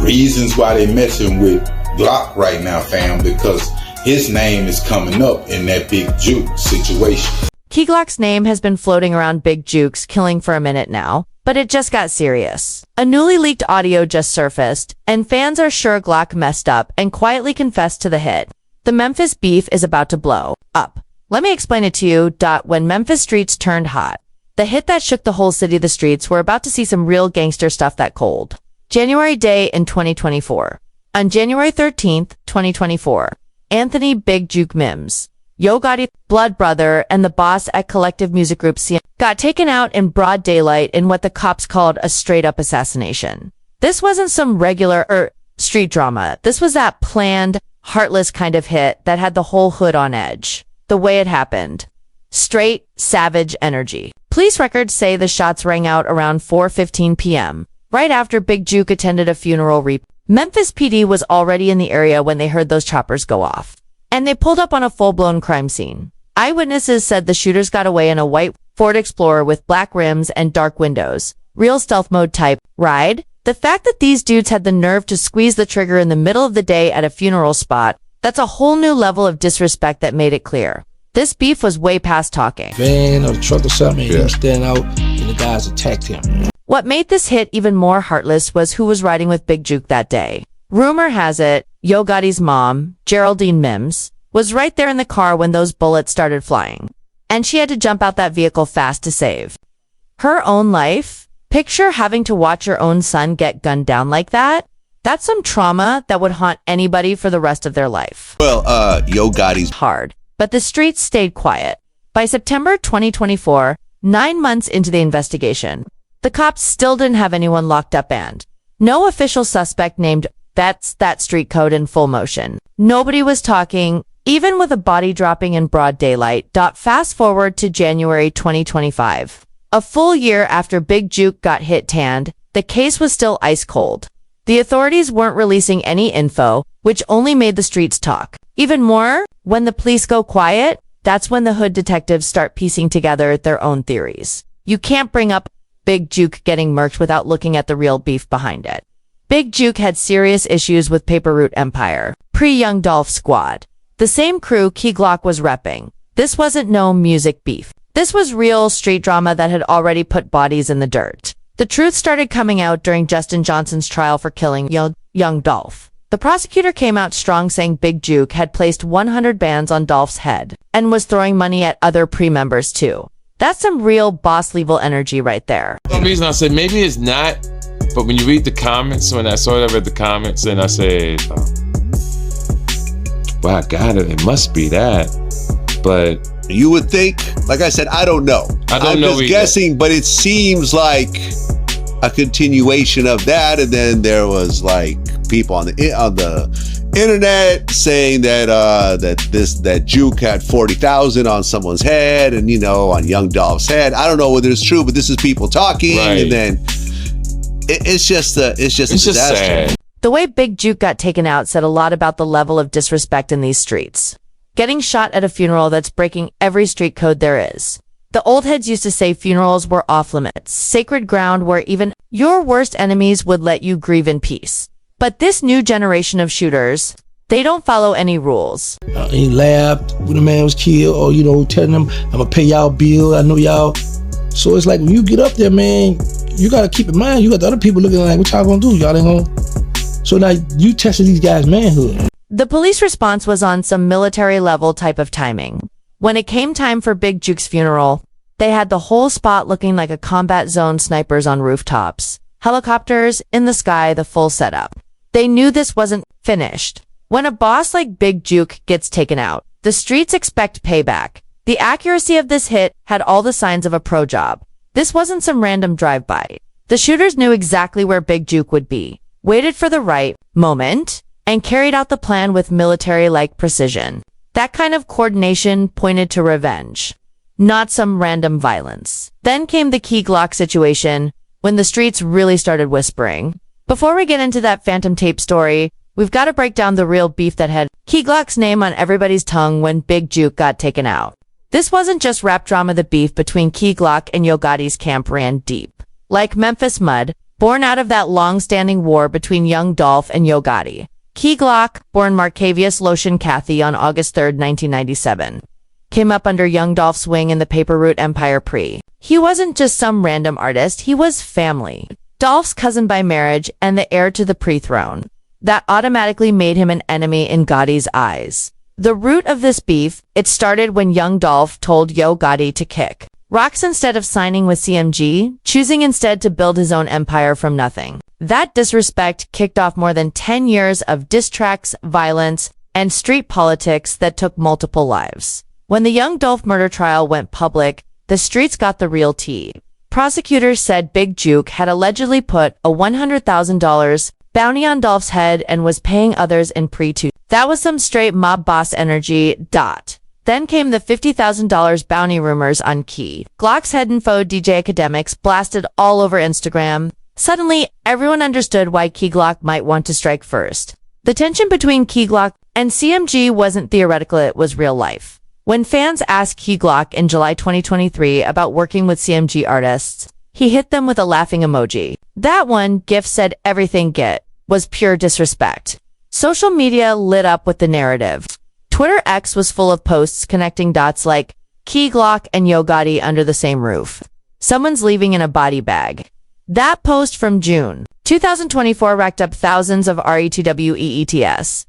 reasons why they messing with Glock right now, fam, because his name is coming up in that Big Jook situation. Key Glock's name has been floating around Big Jook's killing for a minute now, but it just got serious. A newly leaked audio just surfaced, and fans are sure Glock messed up and quietly confessed to the hit. The Memphis beef is about to blow up. Let me explain it to you. When Memphis streets turned hot, the hit that shook the whole city, the streets were about to see some real gangster stuff that cold. January day in 2024. On January 13th, 2024, Anthony Big Jook Mims, Yo Gotti, blood brother, and the boss at collective music group CM got taken out in broad daylight in what the cops called a straight-up assassination. This wasn't some regular street drama. This was that planned, heartless kind of hit that had the whole hood on edge. The way it happened. Straight, savage energy. Police records say the shots rang out around 4:15 p.m., right after Big Jook attended a funeral. Memphis PD was already in the area when they heard those choppers go off, and they pulled up on a full-blown crime scene. Eyewitnesses said the shooters got away in a white Ford Explorer with black rims and dark windows. Real stealth mode type ride. The fact that these dudes had the nerve to squeeze the trigger in the middle of the day at a funeral spot, that's a whole new level of disrespect that made it clear. This beef was way past talking. Van or truck or something, and he was standing out, and the guys attacked him. What made this hit even more heartless was who was riding with Big Jook that day. Rumor has it, Yo Gotti's mom, Geraldine Mims, was right there in the car when those bullets started flying, and she had to jump out that vehicle fast to save her own life. Picture having to watch your own son get gunned down like that. That's some trauma that would haunt anybody for the rest of their life. Well, Yo Gotti's hard, but the streets stayed quiet. By September 2024, 9 months into the investigation, the cops still didn't have anyone locked up and no official suspect named. That's that street code in full motion. Nobody was talking, even with a body dropping in broad daylight. Fast forward to January 2025. A full year after Big Jook got hit tanned, the case was still ice cold. The authorities weren't releasing any info, which only made the streets talk. Even more, when the police go quiet, that's when the hood detectives start piecing together their own theories. You can't bring up Big Jook getting murked without looking at the real beef behind it. Big Jook had serious issues with Paper Route Empire, pre-Young Dolph squad. The same crew Key Glock was repping. This wasn't no music beef. This was real street drama that had already put bodies in the dirt. The truth started coming out during Justin Johnson's trial for killing Young Dolph. The prosecutor came out strong, saying Big Jook had placed 100 bands on Dolph's head and was throwing money at other pre-members too. That's some real boss level energy right there. The reason I said maybe it's not, but when you read the comments, when I read the comments, and I said, well, I got it. It must be that. But you would think, like I said, I don't know. I'm just guessing, but it seems like a continuation of that. And then there was like people on the internet saying that that Jook had 40,000 on someone's head, and on Young Dolph's head. I don't know whether it's true, but this is people talking, right. And then it's just a disaster. Sad. The way Big Jook got taken out said a lot about the level of disrespect in these streets. Getting shot at a funeral that's breaking every street code there is. The old heads used to say funerals were off limits, sacred ground where even your worst enemies would let you grieve in peace. But this new generation of shooters, they don't follow any rules. He laughed when the man was killed, or telling them, I'm gonna pay y'all bill, I know y'all. So it's like when you get up there, man, you gotta keep in mind, you got the other people looking like, what y'all gonna do? Y'all ain't gonna. So now you testing these guys' manhood. The police response was on some military level type of timing. When it came time for Big Jook's funeral, they had the whole spot looking like a combat zone, snipers on rooftops, helicopters in the sky, the full setup. They knew this wasn't finished. When a boss like Big Jook gets taken out, the streets expect payback. The accuracy of this hit had all the signs of a pro job. This wasn't some random drive-by. The shooters knew exactly where Big Jook would be, waited for the right moment, and carried out the plan with military-like precision. That kind of coordination pointed to revenge, not some random violence. Then came the Key Glock situation, when the streets really started whispering. Before we get into that phantom tape story, we've got to break down the real beef that had Key Glock's name on everybody's tongue when Big Jook got taken out. This wasn't just rap drama. The beef between Key Glock and Yo Gotti's camp ran deep. Like Memphis mud, born out of that long-standing war between Young Dolph and Yo Gotti. Key Glock, born Marcavius Lotion Cathy on August 3, 1997, came up under Young Dolph's wing in the paper route empire pre. He wasn't just some random artist, he was family. Dolph's cousin by marriage and the heir to the pre-throne. That automatically made him an enemy in Gotti's eyes. The root of this beef, it started when Young Dolph told Yo Gotti to kick rocks instead of signing with CMG, choosing instead to build his own empire from nothing. That disrespect kicked off more than 10 years of diss tracks, violence, and street politics that took multiple lives. When the Young Dolph murder trial went public, the streets got the real tea. Prosecutors said Big Jook had allegedly put a $100,000 bounty on Dolph's head and was paying others in pre-2. That was some straight mob boss energy. Then came the $50,000 bounty rumors on Key Glock's head. Info DJ Academics blasted all over Instagram. Suddenly, everyone understood why Key Glock might want to strike first. The tension between Key Glock and CMG wasn't theoretical, it was real life. When fans asked Key Glock in July 2023 about working with CMG artists, he hit them with a laughing emoji. That one GIF said everything get was pure disrespect. Social media lit up with the narrative. Twitter X was full of posts connecting dots like Key Glock and Yo Gotti under the same roof. Someone's leaving in a body bag. That post from June 2024 racked up thousands of RETWEETS.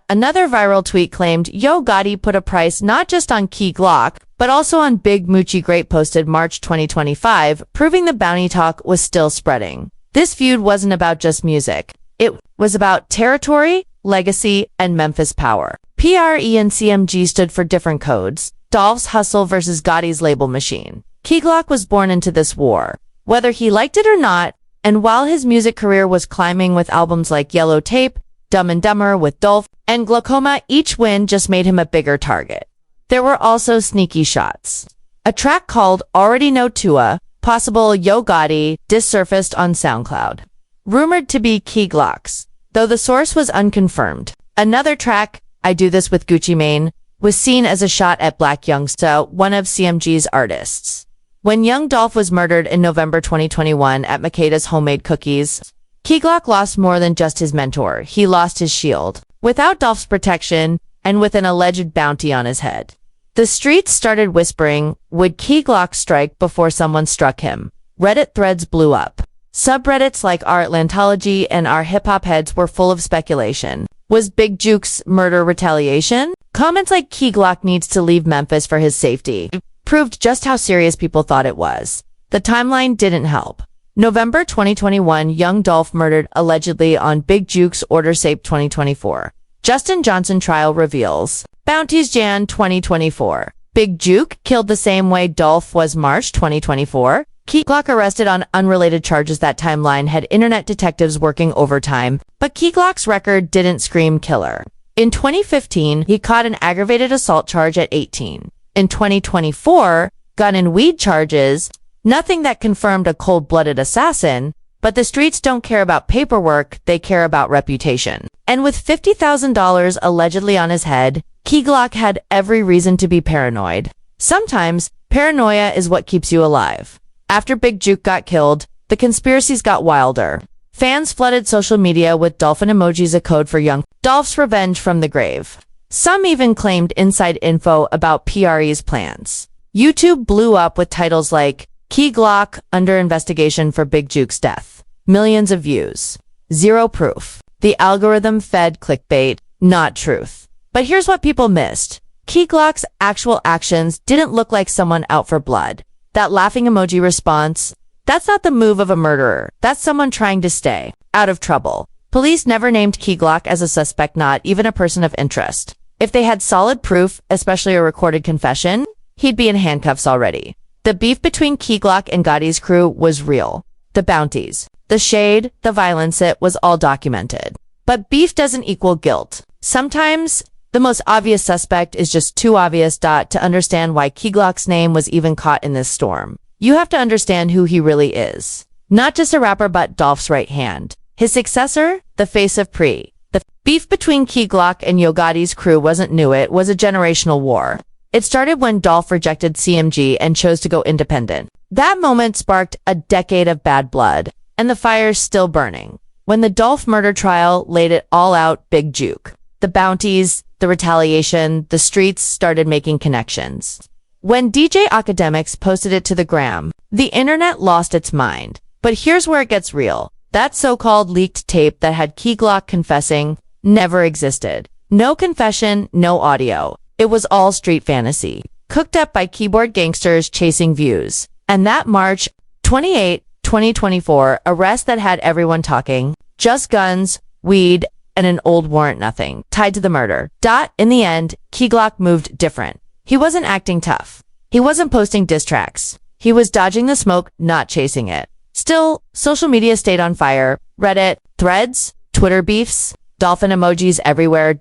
Another viral tweet claimed Yo Gotti put a price not just on Key Glock, but also on Big Moochie Great, posted March 2025, proving the bounty talk was still spreading. This feud wasn't about just music. It was about territory, legacy, and Memphis power. PRE and CMG stood for different codes. Dolph's hustle versus Gotti's label machine. Key Glock was born into this war, whether he liked it or not, and while his music career was climbing with albums like Yellow Tape, Dumb and Dumber with Dolph, and Glaucoma, each win just made him a bigger target. There were also sneaky shots. A track called Already Know Tua, possible Yo Gotti, surfaced on SoundCloud, rumored to be Key Glock's, though the source was unconfirmed. Another track, I Do This with Gucci Mane, was seen as a shot at Black Youngsta, one of CMG's artists. When Young Dolph was murdered in November 2021 at Makeda's Homemade Cookies, Key Glock lost more than just his mentor. He lost his shield. Without Dolph's protection, and with an alleged bounty on his head, the streets started whispering, would Key Glock strike before someone struck him? Reddit threads blew up. Subreddits like our Atlantology and our hip-hop heads were full of speculation. Was Big Jook's murder retaliation? Comments like Key Glock needs to leave Memphis for his safety proved just how serious people thought it was. The timeline didn't help. November 2021, Young Dolph murdered allegedly on Big Jook's order. Sape 2024. Justin Johnson trial reveals. Bounties Jan 2024. Big Jook killed the same way Dolph was March 2024. Key Glock arrested on unrelated charges. That timeline had internet detectives working overtime, but Key Glock's record didn't scream killer. In 2015, he caught an aggravated assault charge at 18. In 2024, gun and weed charges, nothing that confirmed a cold-blooded assassin, but the streets don't care about paperwork, they care about reputation. And with $50,000 allegedly on his head, Key Glock had every reason to be paranoid. Sometimes, paranoia is what keeps you alive. After Big Jook got killed, the conspiracies got wilder. Fans flooded social media with dolphin emojis, a code for Young Dolph's revenge from the grave. Some even claimed inside info about PRE's plans. YouTube blew up with titles like, Key Glock under investigation for Big Jook's death. Millions of views. Zero proof. The algorithm fed clickbait, not truth. But here's what people missed. Key Glock's actual actions didn't look like someone out for blood. That laughing emoji response, that's not the move of a murderer. That's someone trying to stay out of trouble. Police never named Key Glock as a suspect, not even a person of interest. If they had solid proof, especially a recorded confession, he'd be in handcuffs already. The beef between Key Glock and Gotti's crew was real. The bounties, the shade, the violence, it was all documented. But beef doesn't equal guilt. Sometimes, the most obvious suspect is just too obvious. To understand why Key Glock's name was even caught in this storm, you have to understand who he really is. Not just a rapper, but Dolph's right hand. His successor, the face of Pre. The beef between Key Glock and Yo Gotti's crew wasn't new, it was a generational war. It started when Dolph rejected CMG and chose to go independent. That moment sparked a decade of bad blood. and the fire's still burning. When the Dolph murder trial laid it all out, Big Jook, the bounties, the retaliation, the streets started making connections. When DJ Academics posted it to the gram, the internet lost its mind. But here's where it gets real. That so-called leaked tape that had Key Glock confessing never existed. No confession, no audio. It was all street fantasy, cooked up by keyboard gangsters chasing views. And that March 28, 2024 arrest that had everyone talking, just guns, weed, and an old warrant nothing, tied to the murder. In the end, Key Glock moved different. He wasn't acting tough. He wasn't posting diss tracks. He was dodging the smoke, not chasing it. Still, social media stayed on fire. Reddit, threads, Twitter beefs, dolphin emojis everywhere.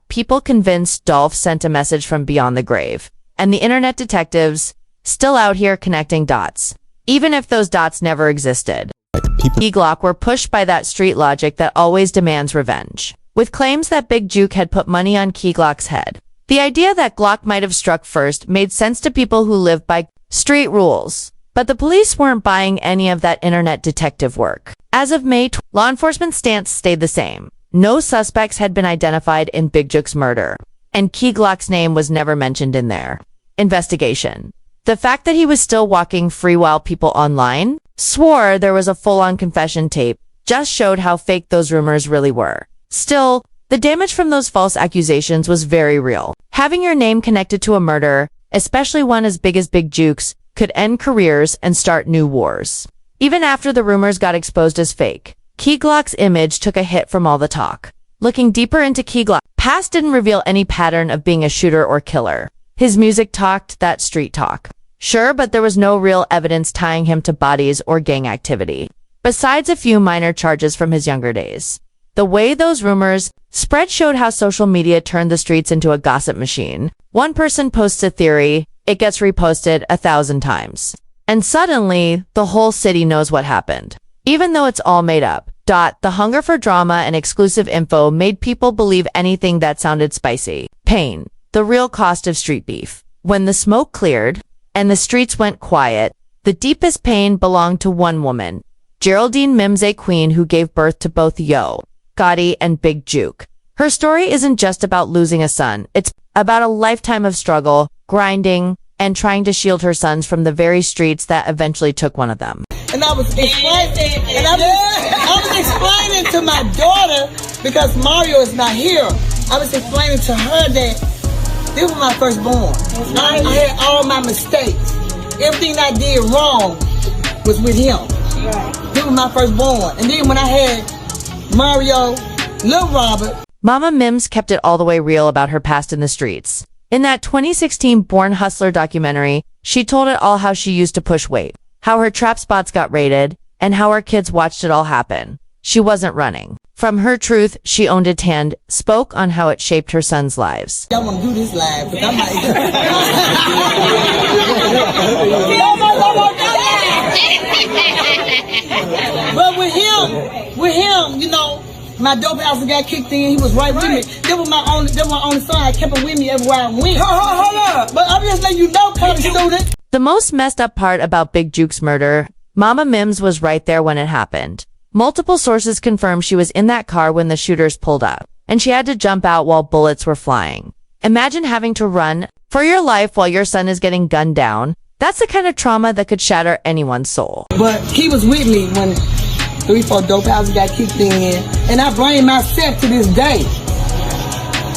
People convinced Dolph sent a message from beyond the grave. And the internet detectives still out here connecting dots, even if those dots never existed. Key Glock were pushed by that street logic that always demands revenge, with claims that Big Jook had put money on Key Glock's head. The idea that Glock might have struck first made sense to people who live by street rules. But the police weren't buying any of that internet detective work. As of May, law enforcement's stance stayed the same. No suspects had been identified in Big Jook's murder, and Key Glock's name was never mentioned in their investigation. The fact that he was still walking free while people online swore there was a full-on confession tape just showed how fake those rumors really were. Still, the damage from those false accusations was very real. Having your name connected to a murder, especially one as big as Big Jook's, could end careers and start new wars. Even after the rumors got exposed as fake, Key Glock's image took a hit from all the talk. Looking deeper into Key Glock's past didn't reveal any pattern of being a shooter or killer. His music talked that street talk. Sure, but there was no real evidence tying him to bodies or gang activity, besides a few minor charges from his younger days. The way those rumors spread showed how social media turned the streets into a gossip machine. One person posts a theory, it gets reposted 1,000 times. And suddenly, the whole city knows what happened. Even though it's all made up. The hunger for drama and exclusive info made people believe anything that sounded spicy. Pain, the real cost of street beef. When the smoke cleared and the streets went quiet, the deepest pain belonged to one woman, Geraldine Mims, a queen who gave birth to both Yo Gotti and Big Jook. Her story isn't just about losing a son. It's about a lifetime of struggle, grinding, and trying to shield her sons from the very streets that eventually took one of them. And I was explaining, to my daughter, because Mario is not here, I was explaining to her that this was my firstborn. I had all my mistakes. Everything I did wrong was with him. This was my firstborn. And then when I had Mario, Lil Robert. Mama Mims kept it all the way real about her past in the streets. In that 2016 Born Hustler documentary, she told it all: how she used to push weight, how her trap spots got raided, and how her kids watched it all happen. She wasn't running. From her truth, she owned it and spoke on how it shaped her sons' lives. I want to do this live, but I might. But with him, you know, my dope house got kicked in. He was right with me. That was my only son. I kept him with me everywhere I went. Hold up. But I'm just letting you know, college student. The most messed up part about Big Jook's murder, Mama Mims was right there when it happened. Multiple sources confirmed she was in that car when the shooters pulled up, and she had to jump out while bullets were flying. Imagine having to run for your life while your son is getting gunned down. That's the kind of trauma that could shatter anyone's soul. But he was with me when 3-4 dope houses got kicked in, and I blame myself to this day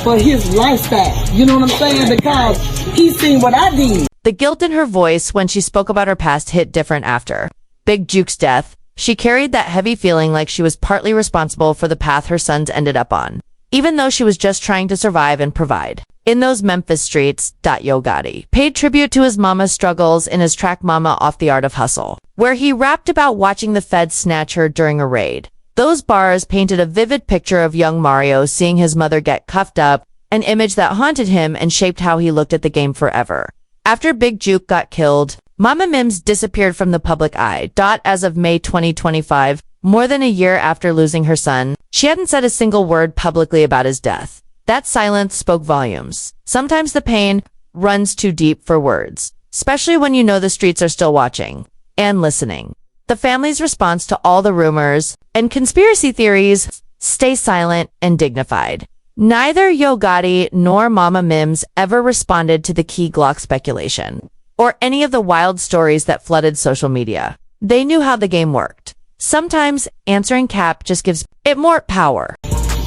for his lifestyle. You know what I'm saying? Because he's seen what I did. The guilt in her voice when she spoke about her past hit different after Big Jook's death. She carried that heavy feeling like she was partly responsible for the path her sons ended up on, even though she was just trying to survive and provide. In those Memphis streets, Yo Gotti paid tribute to his mama's struggles in his track Mama Off the Art of Hustle, where he rapped about watching the feds snatch her during a raid. Those bars painted a vivid picture of young Mario seeing his mother get cuffed up, an image that haunted him and shaped how he looked at the game forever. After Big Jook got killed, Mama Mims disappeared from the public eye. As of May 2025, more than a year after losing her son, she hadn't said a single word publicly about his death. That silence spoke volumes. Sometimes the pain runs too deep for words, especially when you know the streets are still watching and listening. The family's response to all the rumors and conspiracy theories: stay silent and dignified. Neither Yo Gotti nor Mama Mims ever responded to the Key Glock speculation or any of the wild stories that flooded social media. They knew how the game worked. Sometimes answering cap just gives it more power.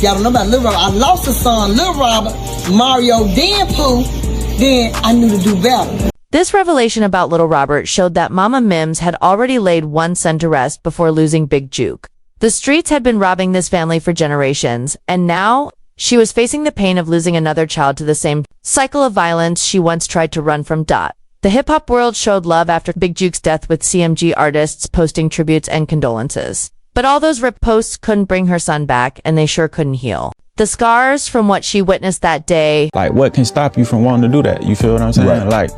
Y'all don't know about Lil Robert. I lost a son, Lil Robert, Mario, then Pooh. Then I knew to do better. This revelation about Little Robert showed that Mama Mims had already laid one son to rest before losing Big Jook. The streets had been robbing this family for generations, and now she was facing the pain of losing another child to the same cycle of violence she once tried to run from. The hip-hop world showed love after Big Jook's death, with CMG artists posting tributes and condolences. But all those rip posts couldn't bring her son back, and they sure couldn't heal the scars from what she witnessed that day. Like, what can stop you from wanting to do that? You feel what I'm saying? Right. Like,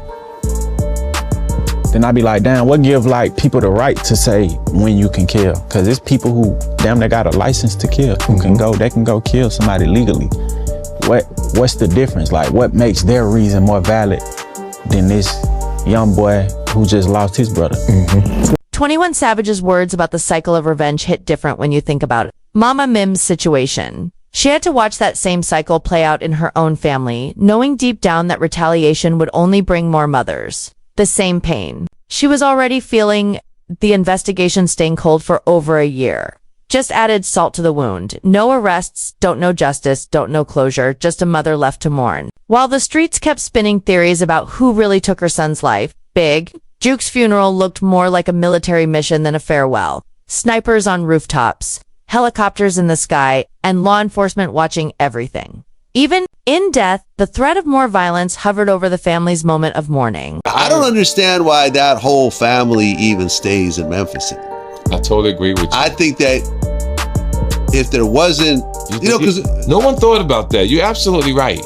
then I be like, damn, what give like people the right to say when you can kill? Cause it's people who damn near got a license to kill, who they can go kill somebody legally. What's the difference? Like, what makes their reason more valid than this young boy who just lost his brother? 21 Savage's words about the cycle of revenge hit different when you think about it. Mama Mims' situation. She had to watch that same cycle play out in her own family, knowing deep down that retaliation would only bring more mothers the same pain. She was already feeling the investigation staying cold for over a year. Just added salt to the wound. No arrests, don't know justice, don't know closure, just a mother left to mourn. While the streets kept spinning theories about who really took her son's life, Big Jook's funeral looked more like a military mission than a farewell. Snipers on rooftops, helicopters in the sky, and law enforcement watching everything. Even in death, the threat of more violence hovered over the family's moment of mourning. I don't understand why that whole family even stays in Memphis. I totally agree with you. I think that if there wasn't, because no one thought about that. You're absolutely right.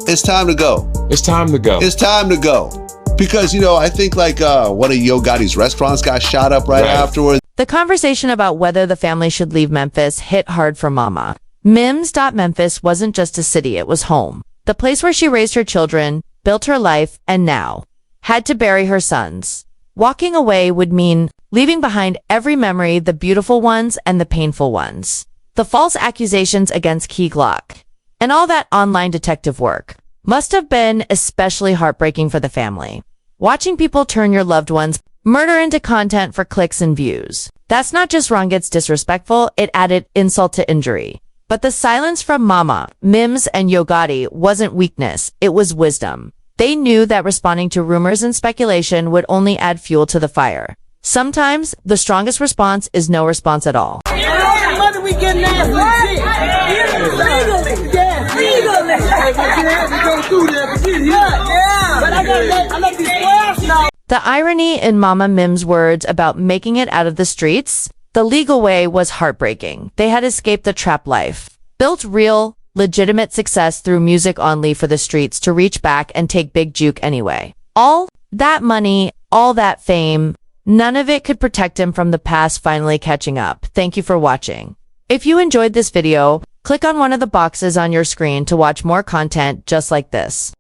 it's time to go. It's time to go. It's time to go. Because, I think like one of Yo Gotti's restaurants got shot up right afterwards. The conversation about whether the family should leave Memphis hit hard for Mama. Mims.Memphis wasn't just a city, it was home. The place where she raised her children, built her life, and now had to bury her sons. Walking away would mean leaving behind every memory, the beautiful ones and the painful ones. The false accusations against Key Glock and all that online detective work must have been especially heartbreaking for the family. Watching people turn your loved ones' murder into content for clicks and views. That's not just wrong, it's disrespectful, it added insult to injury. But the silence from Mama, Mims, and Yo Gotti wasn't weakness, it was wisdom. They knew that responding to rumors and speculation would only add fuel to the fire. Sometimes, the strongest response is no response at all. Mother, we getting ass legit. Legally. Yes, legally. But I let these players know. The irony in Mama Mims' words about making it out of the streets, the legal way, was heartbreaking. They had escaped the trap life, built real, legitimate success through music only for the streets to reach back and take Big Jook anyway. All that money, all that fame, none of it could protect him from the past finally catching up. Thank you for watching. If you enjoyed this video, click on one of the boxes on your screen to watch more content just like this.